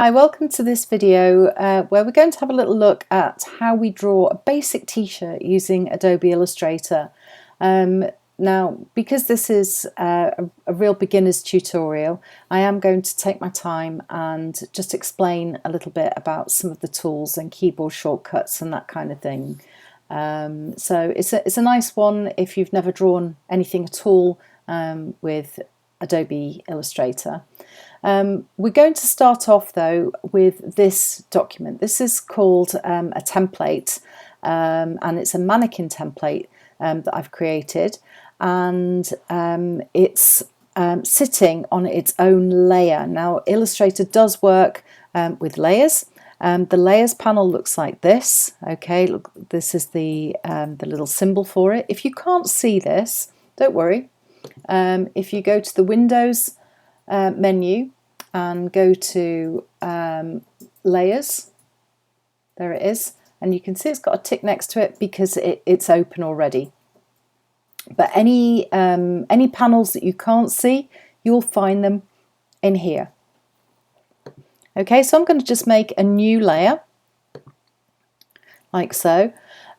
Hi, welcome to this video where we're going to have a little look at how we draw a basic t-shirt using Adobe Illustrator. Now, because this is a real beginner's tutorial, I am going to take my time and just explain a little bit about some of the tools and keyboard shortcuts and that kind of thing. So it's a nice one if you've never drawn anything at all with Adobe Illustrator. We're going to start off though with this document. This is called a template and it's a mannequin template that I've created, and it's sitting on its own layer. Now Illustrator does work with layers. The layers panel looks like this. Okay, look, this is the little symbol for it. If you can't see this, don't worry. If you go to the Windows menu and go to layers, there it is, and you can see it's got a tick next to it because it's open already. But any panels that you can't see, you'll find them in here. Okay, so I'm going to just make a new layer like so.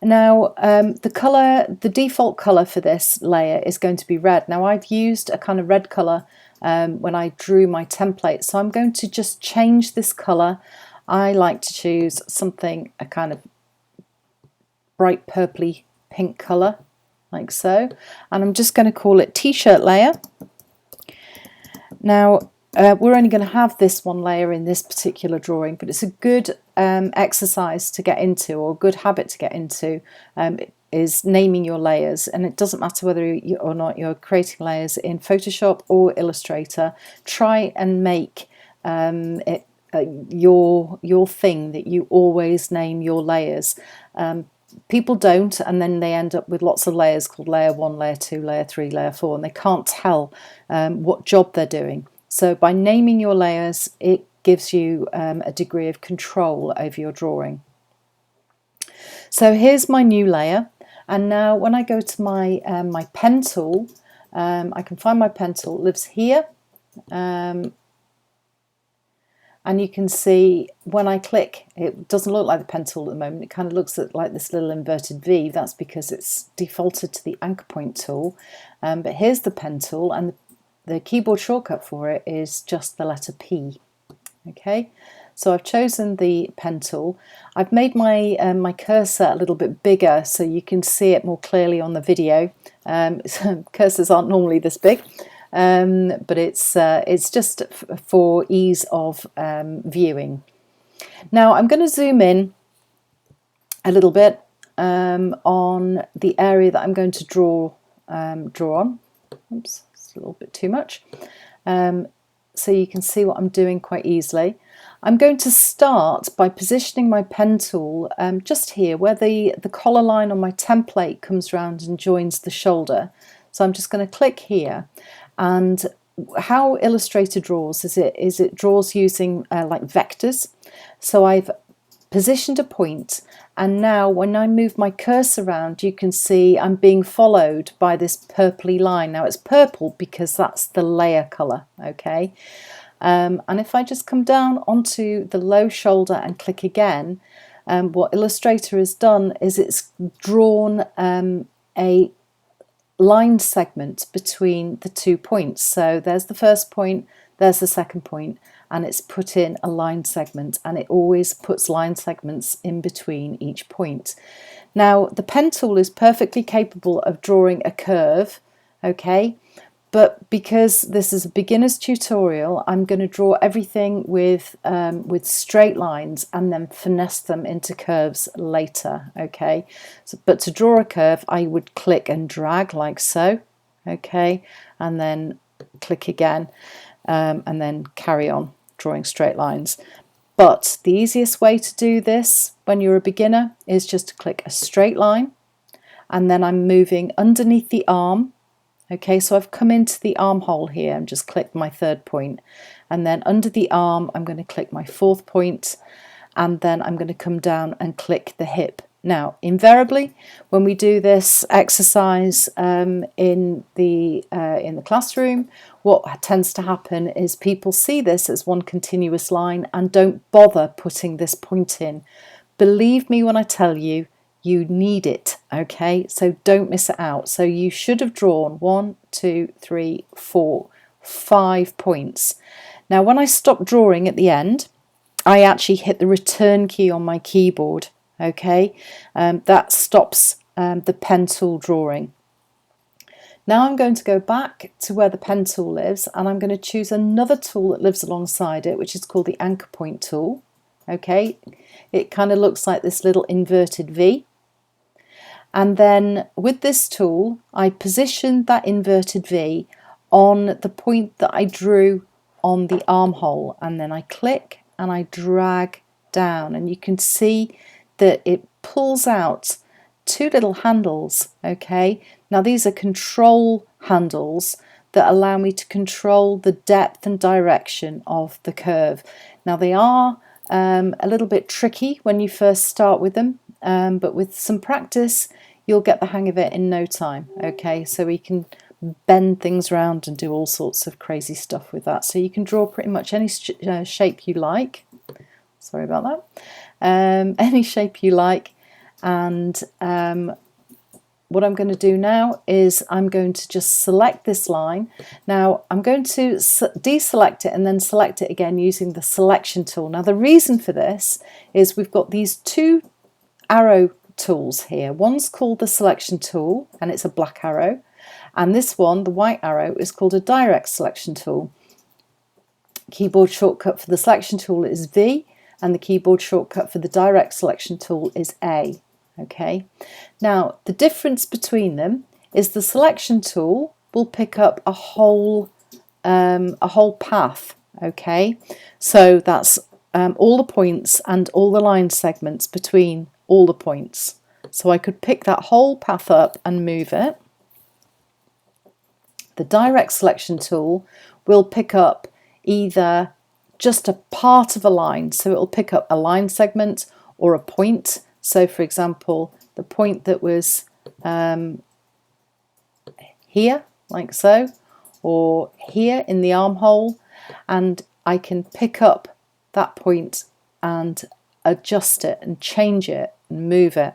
Now the default color for this layer is going to be red. Now I've used a kind of red color when I drew my template, so I'm going to just change this color. I like to choose something a kind of bright purpley pink color like so, and I'm just going to call it t-shirt layer. Now we're only going to have this one layer in this particular drawing, but it's a good exercise to get into, or a good habit to get into, is naming your layers. And it doesn't matter whether or not you're creating layers in Photoshop or Illustrator. Try and make it your thing, that you always name your layers. People don't, and then they end up with lots of layers called layer 1, layer 2, layer 3, layer 4, and they can't tell what job they're doing. So by naming your layers, it gives you a degree of control over your drawing. So here's my new layer, and now when I go to my my pen tool, I can find my pen tool. It lives here, and you can see when I click, it doesn't look like the pen tool at the moment. It kind of looks like this little inverted V. That's because it's defaulted to the anchor point tool. But here's the pen tool, and the keyboard shortcut for it is just the letter P. Okay, so I've chosen the pen tool. I've made my my cursor a little bit bigger so you can see it more clearly on the video. Cursors aren't normally this big, but it's just for ease of viewing. Now I'm going to zoom in a little bit on the area that I'm going to draw on. Oops. A little bit too much, so you can see what I'm doing quite easily. I'm going to start by positioning my pen tool just here where the collar line on my template comes around and joins the shoulder. So I'm just going to click here, and how Illustrator draws is it draws using like vectors. So I've positioned a point, and now when I move my cursor around, you can see I'm being followed by this purpley line. Now it's purple because that's the layer color. Okay, and if I just come down onto the low shoulder and click again, what Illustrator has done is it's drawn a line segment between the 2 points. So there's the first point, there's the second point, and it's put in a line segment, and it always puts line segments in between each point. Now the pen tool is perfectly capable of drawing a curve, okay, but because this is a beginner's tutorial, I'm going to draw everything with straight lines and then finesse them into curves later. Okay, so, but to draw a curve I would click and drag like so, okay, and then click again, and then carry on drawing straight lines. But the easiest way to do this when you're a beginner is just to click a straight line, and then I'm moving underneath the arm. Okay, so I've come into the armhole here and just clicked my third point, and then under the arm I'm going to click my fourth point, and then I'm going to come down and click the hip Now, invariably, when we do this exercise in the classroom, what tends to happen is people see this as one continuous line and don't bother putting this point in. Believe me when I tell you, you need it, okay? So don't miss it out. So you should have drawn 1, 2, 3, 4, 5 points. Now, when I stop drawing at the end, I actually hit the return key on my keyboard. Okay, that stops the pen tool drawing. Now I'm going to go back to where the pen tool lives, and I'm going to choose another tool that lives alongside it, which is called the anchor point tool. Okay, it kind of looks like this little inverted V. And then with this tool, I position that inverted V on the point that I drew on the armhole, and then I click and I drag down, and you can see that it pulls out 2 little handles. Okay, now these are control handles that allow me to control the depth and direction of the curve. Now they are a little bit tricky when you first start with them, but with some practice you'll get the hang of it in no time. Okay, so we can bend things around and do all sorts of crazy stuff with that. So you can draw pretty much any shape you like. Sorry about that. Any shape you like, and what I'm going to do now is I'm going to just select this line. Now I'm going to deselect it and then select it again using the selection tool. Now the reason for this is we've got these 2 arrow tools here. One's called the selection tool and it's a black arrow, and this one, the white arrow, is called a direct selection tool. Keyboard shortcut for the selection tool is V, and the keyboard shortcut for the direct selection tool is A. Okay, now the difference between them is the selection tool will pick up a whole path. Okay, so that's all the points and all the line segments between all the points. So I could pick that whole path up and move it. The direct selection tool will pick up either just a part of a line, so it'll pick up a line segment or a point. So for example, the point that was here, like so, or here in the armhole, and I can pick up that point and adjust it and change it and move it.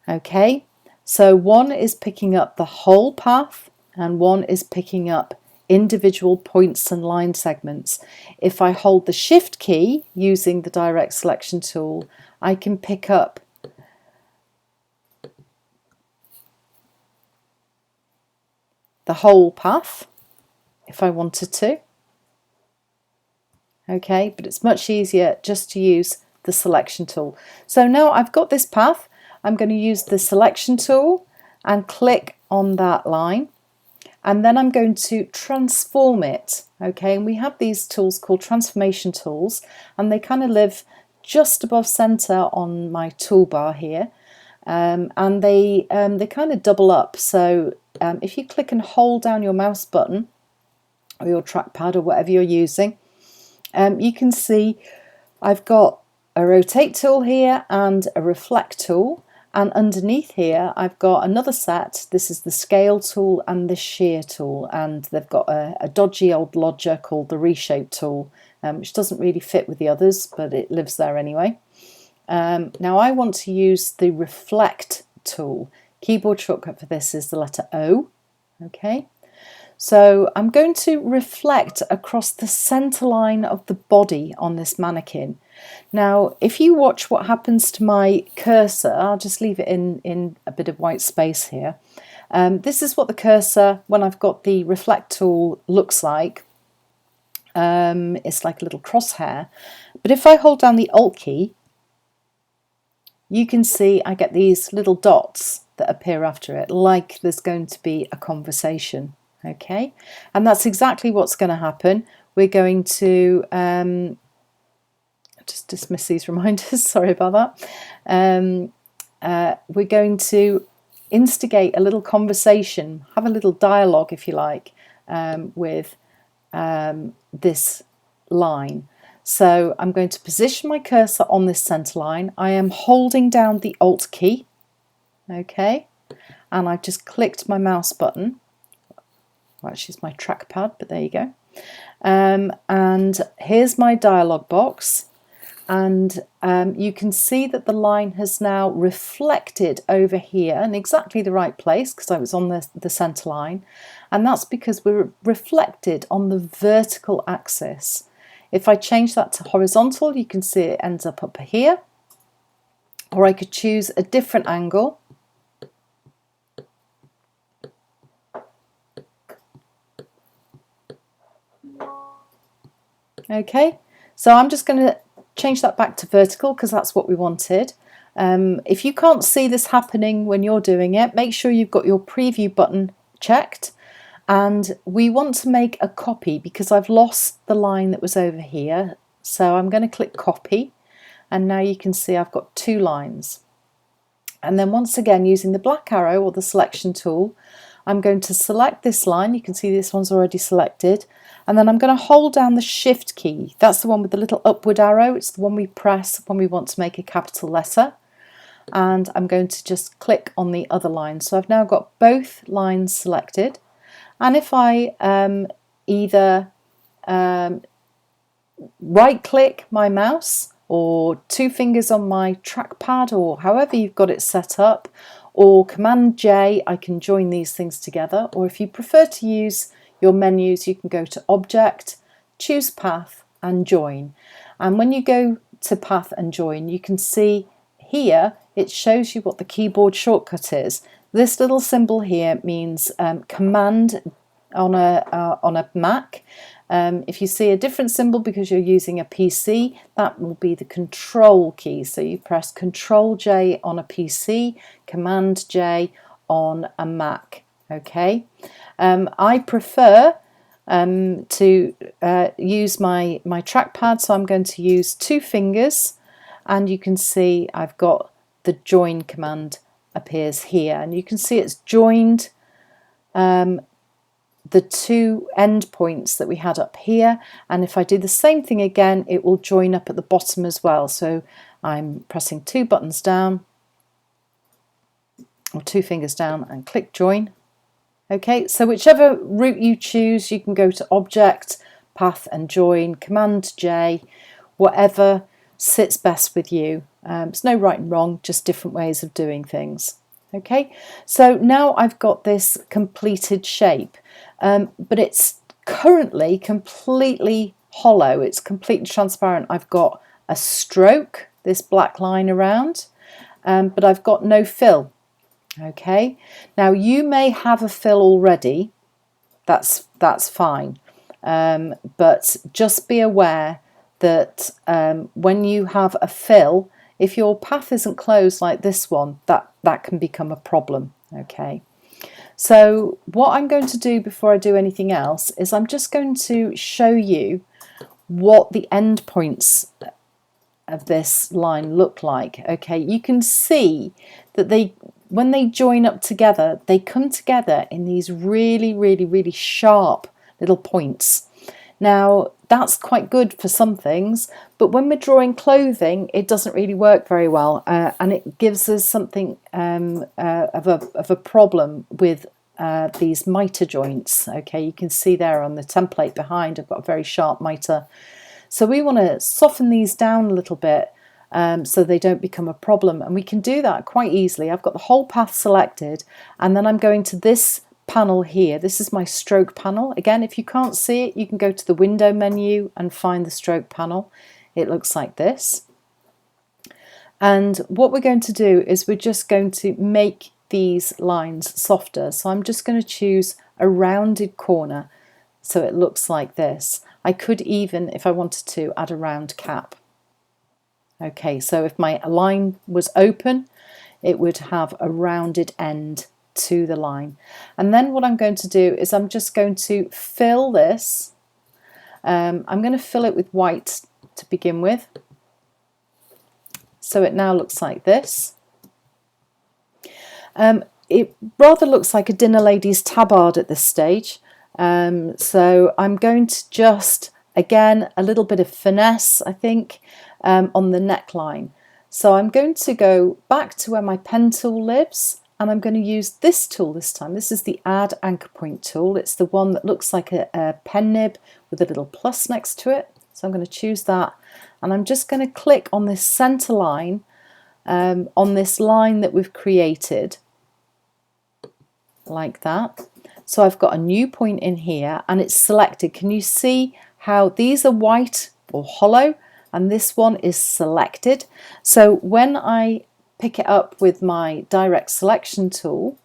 Okay, so one is picking up the whole path and one is picking up individual points and line segments. If I hold the shift key using the direct selection tool, I can pick up the whole path if I wanted to. Okay, but it's much easier just to use the selection tool. So now I've got this path, I'm going to use the selection tool and click on that line. And then I'm going to transform it. Okay, and we have these tools called transformation tools, and they kind of live just above center on my toolbar here, and they kind of double up. So if you click and hold down your mouse button or your trackpad or whatever you're using, you can see I've got a rotate tool here and a reflect tool. And underneath here, I've got another set. This is the scale tool and the shear tool. And they've got a dodgy old lodger called the reshape tool, which doesn't really fit with the others, but it lives there anyway. Now I want to use the reflect tool. Keyboard shortcut for this is the letter O. Okay. So I'm going to reflect across the center line of the body on this mannequin. Now, if you watch what happens to my cursor, I'll just leave it in a bit of white space here. This is what the cursor, when I've got the reflect tool, looks like. It's like a little crosshair. But if I hold down the Alt key, you can see I get these little dots that appear after it, like there's going to be a conversation. Okay, and that's exactly what's going to happen. We're going to just dismiss these reminders, sorry about that. We're going to instigate a little conversation, have a little dialogue, if you like, with this line. So I'm going to position my cursor on this centre line. I am holding down the Alt key, okay, and I've just clicked my mouse button. Well, actually it's my trackpad, but there you go. And here's my dialog box, and you can see that the line has now reflected over here in exactly the right place because I was on the centre line, and that's because we're reflected on the vertical axis. If I change that to horizontal, you can see it ends up here, or I could choose a different angle. Okay, so I'm just going to change that back to vertical because that's what we wanted. If you can't see this happening when you're doing it, make sure you've got your preview button checked. And we want to make a copy because I've lost the line that was over here. So I'm going to click copy, and now you can see I've got two lines. And then once again, using the black arrow or the selection tool, I'm going to select this line. You can see this one's already selected. And then I'm going to hold down the Shift key. That's the one with the little upward arrow. It's the one we press when we want to make a capital letter. And I'm going to just click on the other line. So I've now got both lines selected. And if I either right click my mouse or two fingers on my trackpad, or however you've got it set up, or Command J, I can join these things together. Or if you prefer to use your menus, you can go to Object, choose Path and Join. And when you go to Path and Join, you can see here it shows you what the keyboard shortcut is. This little symbol here means Command on a Mac. If you see a different symbol because you're using a PC, that will be the Control key. So you press Control J on a PC, Command J on a Mac. Okay. I prefer to use my trackpad, so I'm going to use two fingers, and you can see I've got the join command appears here, and you can see it's joined the two endpoints that we had up here, and if I do the same thing again, it will join up at the bottom as well. So I'm pressing two buttons down, or two fingers down, and click join. Okay, so whichever route you choose, you can go to Object, Path and Join, Command J, whatever sits best with you. There's no right and wrong, just different ways of doing things. Okay, so now I've got this completed shape, but it's currently completely hollow. It's completely transparent. I've got a stroke, this black line around, but I've got no fill. Okay, now you may have a fill already, that's fine, but just be aware that when you have a fill, if your path isn't closed like this one, that can become a problem. Okay, so what I'm going to do before I do anything else is I'm just going to show you what the endpoints of this line look like. Okay, you can see that when they join up together, they come together in these really sharp little points. Now that's quite good for some things, but when we're drawing clothing, it doesn't really work very well, and it gives us something of a problem with these mitre joints. Okay, you can see there on the template behind, I've got a very sharp mitre. So we want to soften these down a little bit so they don't become a problem, and we can do that quite easily. I've got the whole path selected, and then I'm going to this panel here. This is my stroke panel. Again, if you can't see it, you can go to the window menu and find the stroke panel. It looks like this. And what we're going to do is we're just going to make these lines softer. So I'm just going to choose a rounded corner so it looks like this. I could even, if I wanted to, add a round cap. Okay, so if my line was open, it would have a rounded end to the line. And then what I'm going to do is I'm just going to fill this. I'm going to fill it with white to begin with. So it now looks like this. It rather looks like a dinner lady's tabard at this stage. So I'm going to just, Again, a little bit of finesse, I think, on the neckline. So I'm going to go back to where my pen tool lives, and I'm going to use this tool this time. This is the Add Anchor Point tool. It's the one that looks like a pen nib with a little plus next to it. So I'm going to choose that, and I'm just going to click on this center line, on this line that we've created, like that. So I've got a new point in here, and it's selected. Can you see how these are white or hollow, and this one is selected? So when I pick it up with my direct selection tool,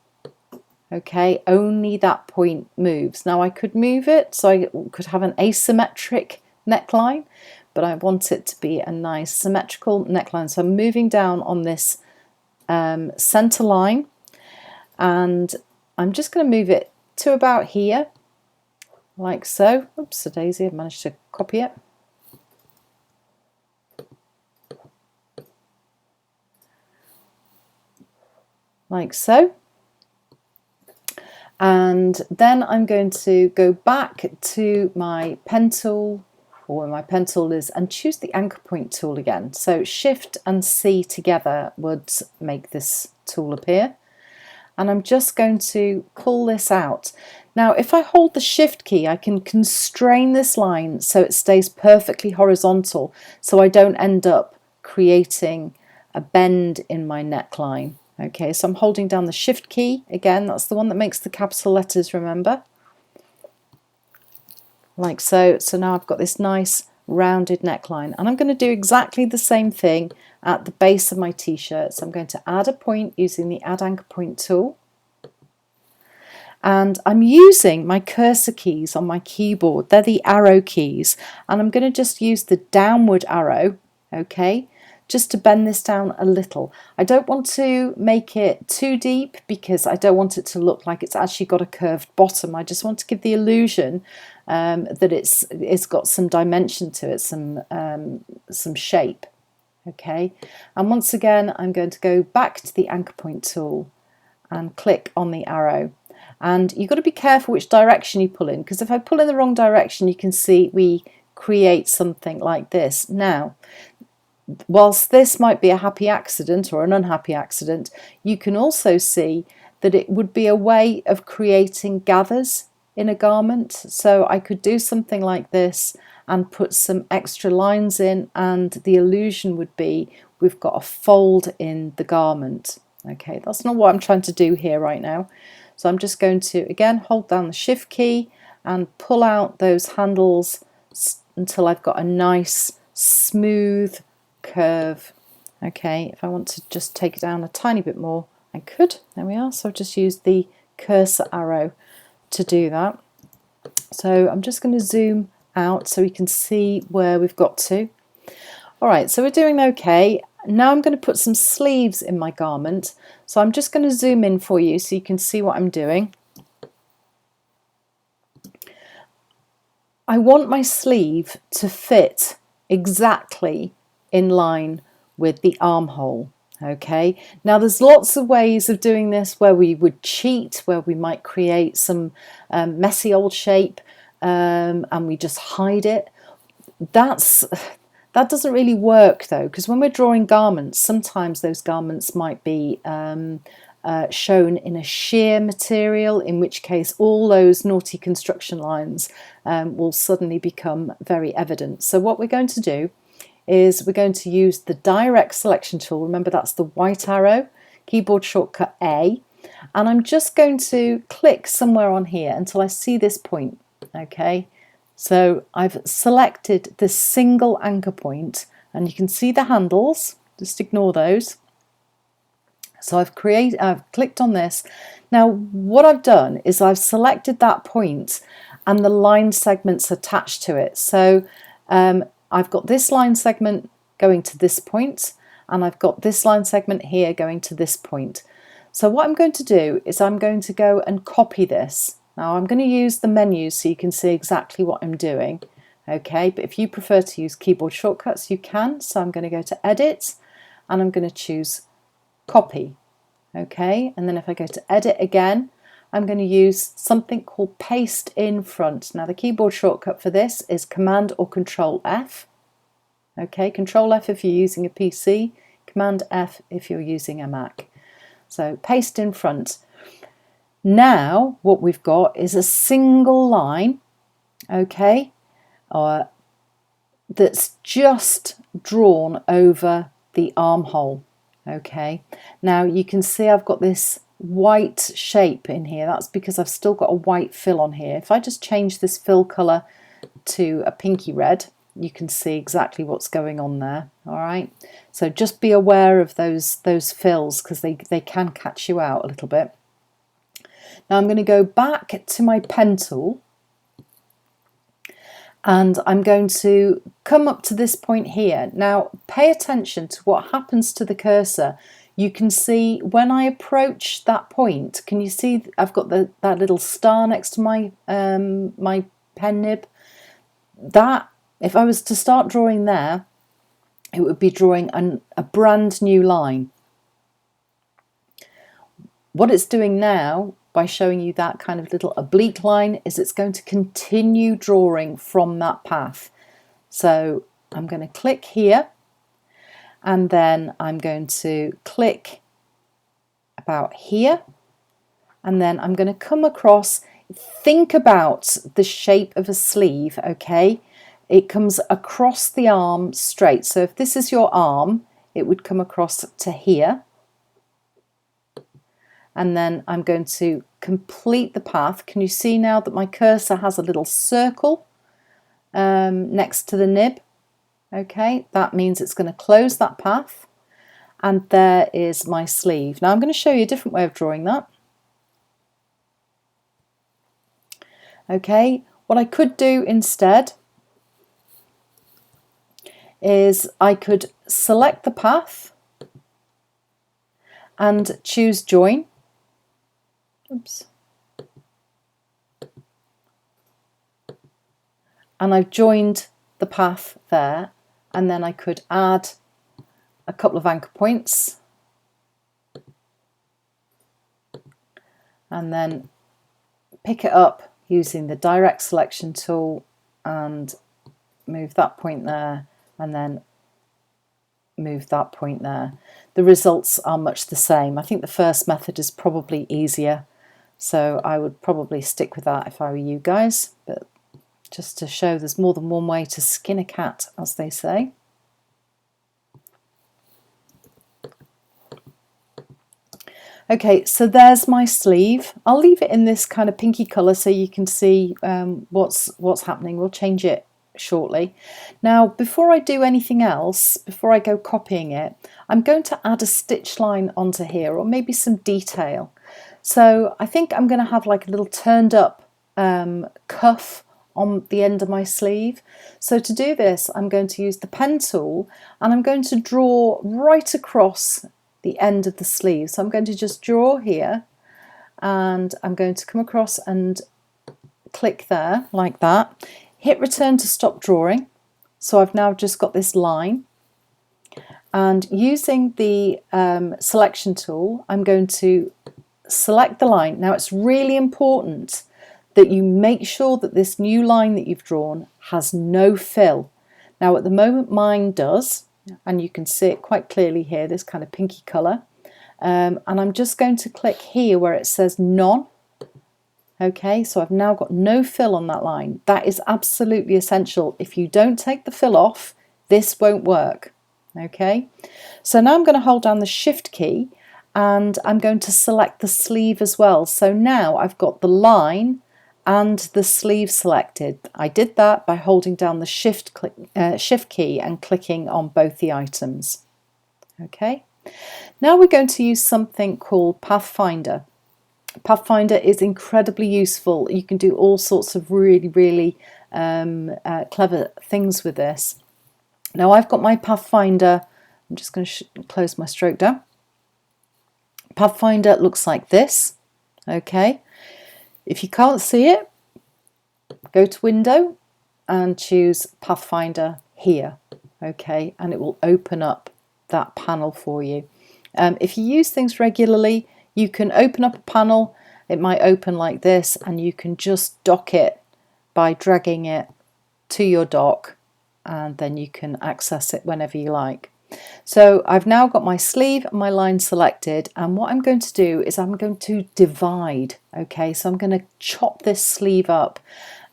okay, only that point moves. Now I could move it, so I could have an asymmetric neckline, but I want it to be a nice symmetrical neckline. So I'm moving down on this center line, and I'm just going to move it to about here, like so. Oops, a daisy, I've managed to copy it. Like so. And then I'm going to go back to my pen tool, or where my pen tool is, and choose the anchor point tool again. So Shift and C together would make this tool appear. And I'm just going to pull this out. Now, if I hold the Shift key, I can constrain this line so it stays perfectly horizontal, so I don't end up creating a bend in my neckline. Okay, so I'm holding down the Shift key again. That's the one that makes the capital letters, remember? Like so. So now I've got this nice rounded neckline, and I'm going to do exactly the same thing at the base of my t-shirt. So I'm going to add a point using the Add Anchor Point tool, and I'm using my cursor keys on my keyboard. They're the arrow keys, and I'm going to just use the downward arrow, okay, just to bend this down a little. I don't want to make it too deep because I don't want it to look like it's actually got a curved bottom. I just want to give the illusion that it's got some dimension to it, some shape. Okay, and once again I'm going to go back to the anchor point tool and click on the arrow, and you've got to be careful which direction you pull in, because if I pull in the wrong direction, you can see we create something like this. Now, whilst this might be a happy accident or an unhappy accident, you can also see that it would be a way of creating gathers in a garment. So I could do something like this and put some extra lines in, and the illusion would be we've got a fold in the garment. Okay, that's not what I'm trying to do here right now. So I'm just going to again hold down the Shift key and pull out those handles until I've got a nice smooth curve. Okay, if I want to just take it down a tiny bit more, I could. There we are. So I've just used the cursor arrow to do that. So I'm just going to zoom out so we can see where we've got to. All right, so we're doing okay. Now I'm going to put some sleeves in my garment. So I'm just going to zoom in for you so you can see what I'm doing. I want my sleeve to fit exactly in line with the armhole. Okay, now there's lots of ways of doing this where we would cheat, where we might create some messy old shape and we just hide it. That doesn't really work though, because when we're drawing garments, sometimes those garments might be shown in a sheer material, in which case all those naughty construction lines will suddenly become very evident. So what we're going to do is we're going to use the direct selection tool. Remember, that's the white arrow, keyboard shortcut A, and I'm just going to click somewhere on here until I see this point. Okay, so I've selected the single anchor point, and you can see the handles, just ignore those. So I've clicked on this. Now what I've done is I've selected that point and the line segments attached to it. So I've got this line segment going to this point, and I've got this line segment here going to this point. So what I'm going to do is I'm going to go and copy this. Now I'm going to use the menus so you can see exactly what I'm doing. Okay, but if you prefer to use keyboard shortcuts, you can. So I'm going to go to Edit, and I'm going to choose Copy. Okay, and then if I go to Edit again, I'm going to use something called Paste in Front. Now the keyboard shortcut for this is Command or Control F. Okay, Control F if you're using a PC, Command F if you're using a Mac. So Paste in Front. Now what we've got is a single line, okay, that's just drawn over the armhole. Okay, now you can see I've got this white shape in here. That's because I've still got a white fill on here. If I just change this fill colour to a pinky red, you can see exactly what's going on there. All right, so just be aware of those fills, because they can catch you out a little bit. Now I'm going to go back to my pen tool, and I'm going to come up to this point here. Now pay attention to what happens to the cursor. You can see when I approach that point, can you see I've got that little star next to my my pen nib? That, if I was to start drawing there, it would be drawing a brand new line. What it's doing now, by showing you that kind of little oblique line, is it's going to continue drawing from that path. So I'm going to click here, and then I'm going to click about here, and then I'm going to come across. Think about the shape of a sleeve, okay? It comes across the arm straight. So if this is your arm, it would come across to here. And then I'm going to complete the path. Can you see now that my cursor has a little circle next to the nib? Okay, that means it's going to close that path. And there is my sleeve. Now I'm going to show you a different way of drawing that. Okay, what I could do instead is I could select the path and choose Join. Oops. And I've joined the path there, and then I could add a couple of anchor points, and then pick it up using the direct selection tool and move that point there, and then move that point there. The results are much the same. I think the first method is probably easier, so I would probably stick with that if I were you guys, but just to show there's more than one way to skin a cat, as they say. Okay, so there's my sleeve. I'll leave it in this kind of pinky colour so you can see what's happening. We'll change it shortly. Now, before I do anything else, before I go copying it, I'm going to add a stitch line onto here, or maybe some detail. So I think I'm going to have like a little turned up cuff on the end of my sleeve. So to do this, I'm going to use the pen tool, and I'm going to draw right across the end of the sleeve. So I'm going to just draw here, and I'm going to come across and click there like that. Hit return to stop drawing. So I've now just got this line, and using the selection tool, I'm going to select the line. Now it's really important that you make sure that this new line that you've drawn has no fill. Now at the moment mine does, and you can see it quite clearly here, this kind of pinky colour. And I'm just going to click here where it says none. Okay, so I've now got no fill on that line. That is absolutely essential. If you don't take the fill off, this won't work. Okay, so now I'm going to hold down the Shift key, and I'm going to select the sleeve as well. So now I've got the line and the sleeve selected. I did that by holding down the Shift key and clicking on both the items. Okay, now we're going to use something called Pathfinder. Pathfinder is incredibly useful. You can do all sorts of really clever things with this. Now I've got my Pathfinder. I'm just going to close my stroke down. Pathfinder looks like this. Okay, if you can't see it, go to Window and choose Pathfinder here. Okay, and it will open up that panel for you. If you use things regularly, you can open up a panel. it might open like this, and you can just dock it by dragging it to your dock, and then you can access it whenever you like. So I've now got my sleeve and my line selected, and what I'm going to do is I'm going to divide. Okay, so I'm going to chop this sleeve up,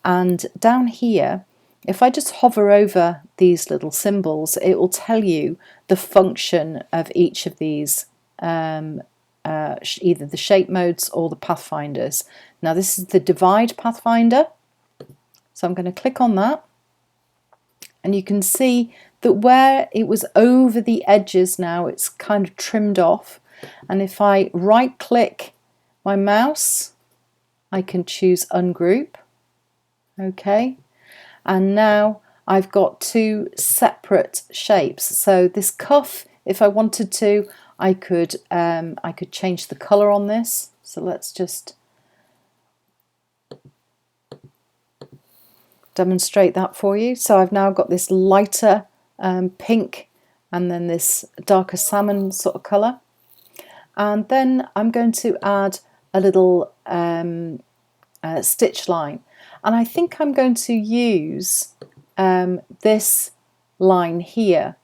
and down here, if I just hover over these little symbols, it will tell you the function of each of these, either the shape modes or the pathfinders. Now this is the divide pathfinder, so I'm going to click on that, and you can see that where it was over the edges now it's kind of trimmed off, and if I right click my mouse I can choose ungroup. Okay, and now I've got two separate shapes. So this cuff, if I wanted to, I could change the colour on this. So let's just demonstrate that for you. So I've now got this lighter pink and then this darker salmon sort of colour. And then I'm going to add a little stitch line. And I think I'm going to use this line here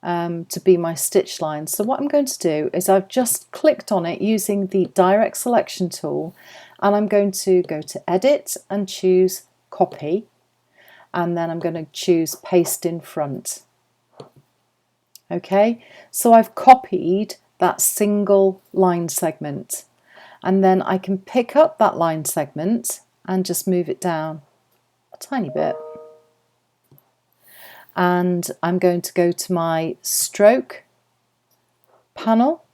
to be my stitch line. So what I'm going to do is I've just clicked on it using the direct selection tool, and I'm going to go to edit and choose copy, and then I'm going to choose paste in front. Okay, so I've copied that single line segment, and then I can pick up that line segment and just move it down a tiny bit. And I'm going to go to my stroke panel,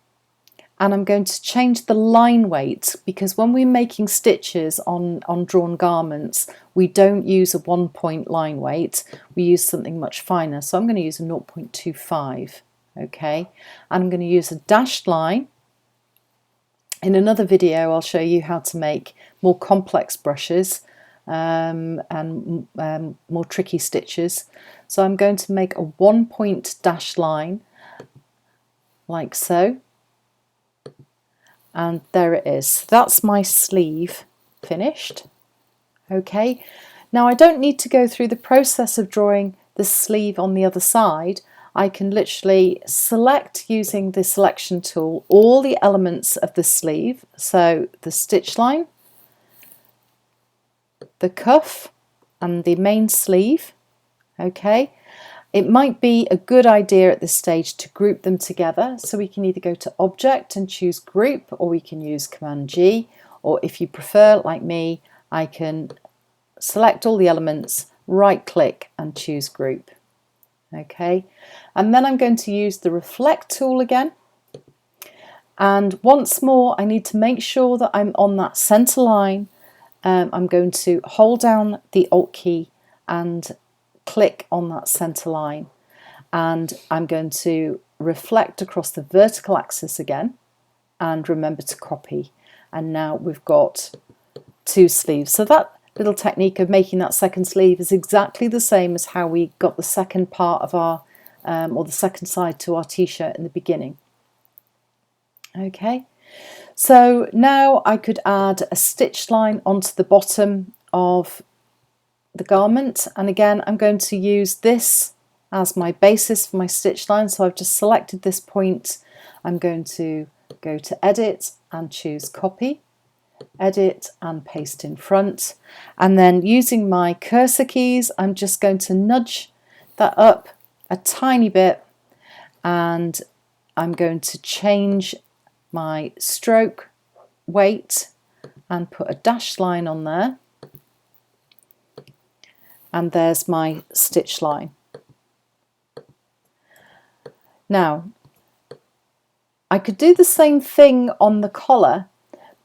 and I'm going to change the line weight, because when we're making stitches on drawn garments, we don't use a 1 point line weight, we use something much finer. So I'm going to use a 0.25. Okay, and I'm going to use a dashed line. In another video I'll show you how to make more complex brushes and more tricky stitches. So I'm going to make a 1 point dash line like so, and there it is. That's my sleeve finished. Okay, now I don't need to go through the process of drawing the sleeve on the other side. I can literally select, using the selection tool, all the elements of the sleeve. So the stitch line, the cuff and the main sleeve. Okay, it might be a good idea at this stage to group them together. So we can either go to object and choose group, or we can use Command G, or if you prefer, like me, I can select all the elements, right click and choose group. Okay, and then I'm going to use the reflect tool again, and once more I need to make sure that I'm on that center line. I'm going to hold down the Alt key and click on that center line, and I'm going to reflect across the vertical axis again, and remember to copy, and now we've got two sleeves. So that little technique of making that second sleeve is exactly the same as how we got the second part of our or the second side to our t-shirt in the beginning. Okay, so now I could add a stitch line onto the bottom of the garment, and again I'm going to use this as my basis for my stitch line. So I've just selected this point. I'm going to go to edit and choose copy, edit and paste in front, and then using my cursor keys I'm just going to nudge that up a tiny bit, and I'm going to change my stroke weight and put a dashed line on there, and there's my stitch line. Now I could do the same thing on the collar,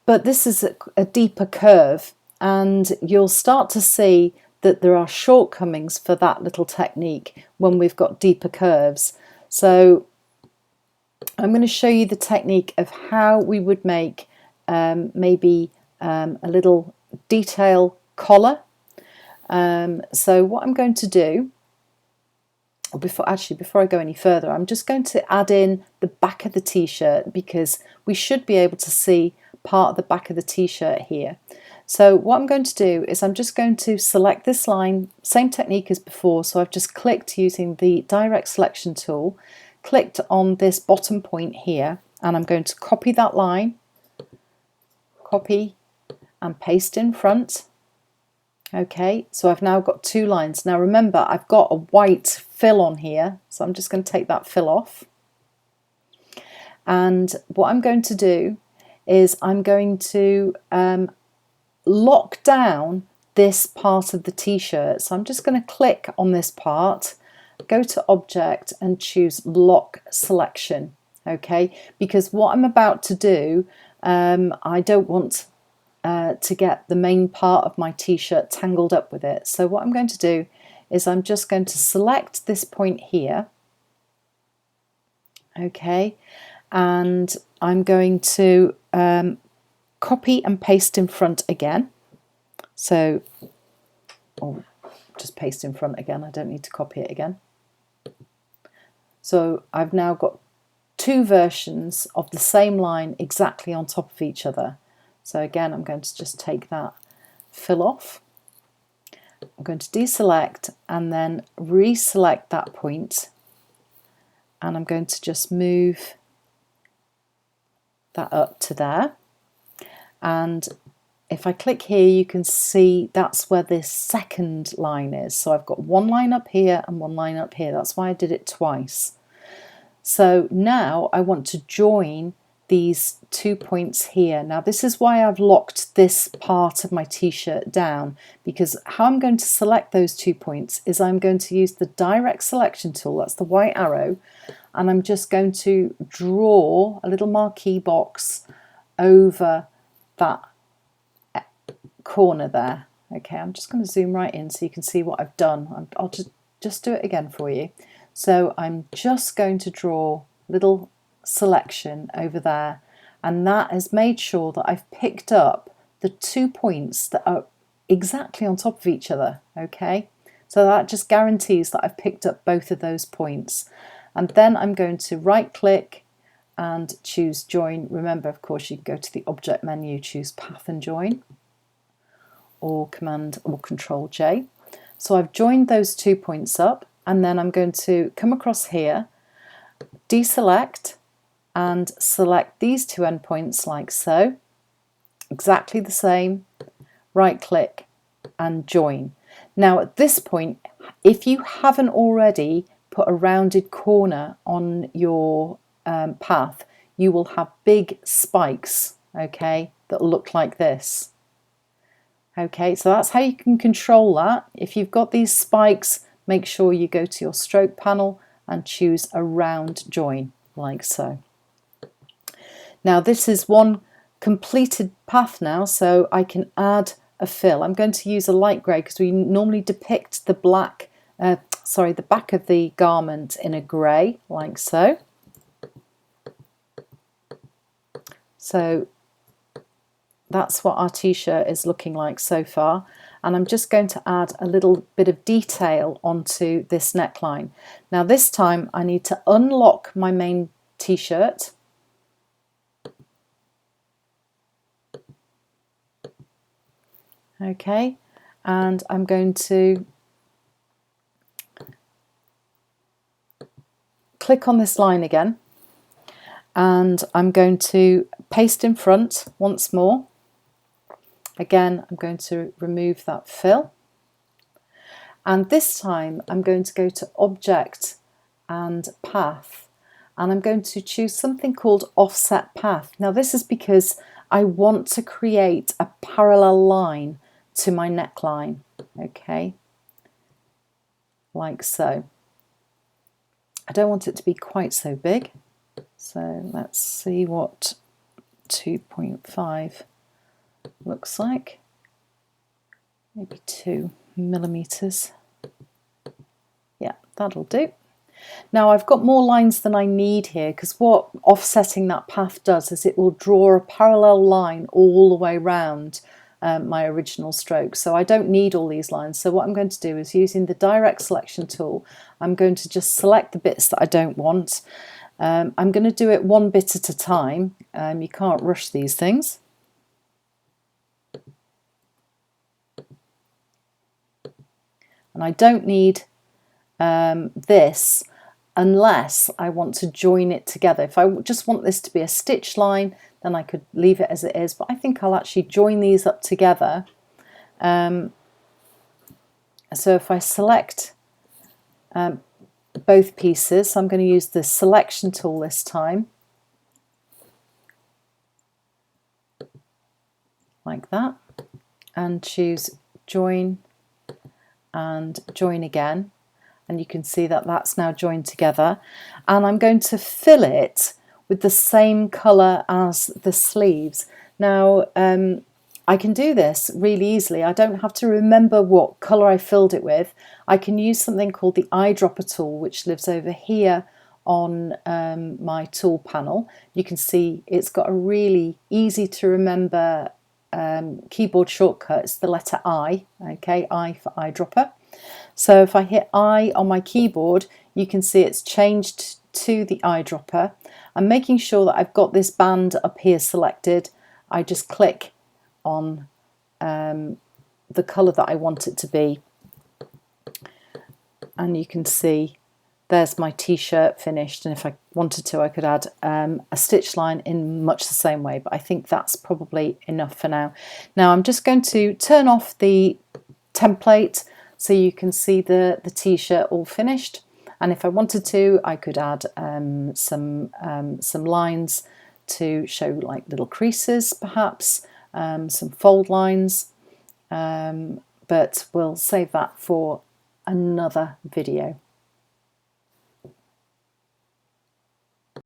but this is a deeper curve, and you'll start to see that there are shortcomings for that little technique when we've got deeper curves. So I'm going to show you the technique of how we would make maybe a little detail collar. So what I'm going to do, before I go any further, I'm just going to add in the back of the t-shirt, because we should be able to see part of the back of the t-shirt here. So what I'm going to do is I'm just going to select this line, same technique as before, so I've just clicked using the direct selection tool, clicked on this bottom point here, and I'm going to copy that line, copy and paste in front. Okay, so I've now got two lines. Now remember, I've got a white fill on here, so I'm just going to take that fill off. And what I'm going to do is I'm going to lock down this part of the t-shirt. So I'm just going to click on this part, go to Object and choose Lock Selection. Okay, because what I'm about to do, I don't want to get the main part of my t-shirt tangled up with it. So what I'm going to do is I'm just going to select this point here. Okay, and I'm going to copy and paste in front again. So, just paste in front again, I don't need to copy it again. So I've now got two versions of the same line exactly on top of each other. So again, I'm going to just take that fill off. I'm going to deselect and then reselect that point, and I'm going to just move that up to there. And if I click here, you can see that's where this second line is. So I've got one line up here and one line up here. That's why I did it twice. So now I want to join these 2 points here. Now this is why I've locked this part of my t-shirt down, because how I'm going to select those 2 points is I'm going to use the direct selection tool, that's the white arrow, and I'm just going to draw a little marquee box over that corner there. Okay, I'm just going to zoom right in so you can see what I've done. I'll just do it again for you. So I'm just going to draw a little selection over there, and that has made sure that I've picked up the 2 points that are exactly on top of each other. Okay, so that just guarantees that I've picked up both of those points. And then I'm going to right click and choose join. Remember, of course, you can go to the object menu, choose path and join, or Command or Control J. So I've joined those 2 points up, and then I'm going to come across here, deselect and select these 2 endpoints like so, exactly the same, right click and join. Now at this point, if you haven't already put a rounded corner on your path, you will have big spikes, okay, that look like this. Okay, so that's how you can control that. If you've got these spikes, make sure you go to your stroke panel and choose a round join, like so. Now this is one completed path now, so I can add a fill. I'm going to use a light grey because we normally depict the the back of the garment in a grey, like so. So that's what our t-shirt is looking like so far, and I'm just going to add a little bit of detail onto this neckline. Now this time I need to unlock my main t-shirt, okay, and I'm going to click on this line again, and I'm going to paste in front once more. Again, I'm going to remove that fill, and this time I'm going to go to Object and Path, and I'm going to choose something called Offset Path. Now this is because I want to create a parallel line to my neckline, okay, like so. I don't want it to be quite so big, so let's see what 2.5 looks like. Maybe 2 millimeters. Yeah, that'll do. Now I've got more lines than I need here, because what offsetting that path does is it will draw a parallel line all the way around my original stroke. So I don't need all these lines. So what I'm going to do is, using the direct selection tool, I'm going to just select the bits that I don't want. I'm going to do it one bit at a time. You can't rush these things. And I don't need this unless I want to join it together. If I just want this to be a stitch line, then I could leave it as it is, but I think I'll actually join these up together. So if I select both pieces, so I'm going to use the selection tool this time, like that, and choose join and join again, and you can see that that's now joined together, and I'm going to fill it with the same colour as the sleeves. Now I can do this really easily. I don't have to remember what colour I filled it with. I can use something called the eyedropper tool, which lives over here on my tool panel. You can see it's got a really easy to remember keyboard shortcut. It's the letter I, okay, I for eyedropper. So if I hit I on my keyboard, you can see it's changed to the eyedropper. I'm making sure that I've got this band up here selected. I just click on the colour that I want it to be, and you can see there's my t-shirt finished, and if I wanted to I could add a stitch line in much the same way, but I think that's probably enough for now. Now I'm just going to turn off the template so you can see the t-shirt all finished, and if I wanted to I could add some lines to show like little creases, perhaps some fold lines, but we'll save that for another video.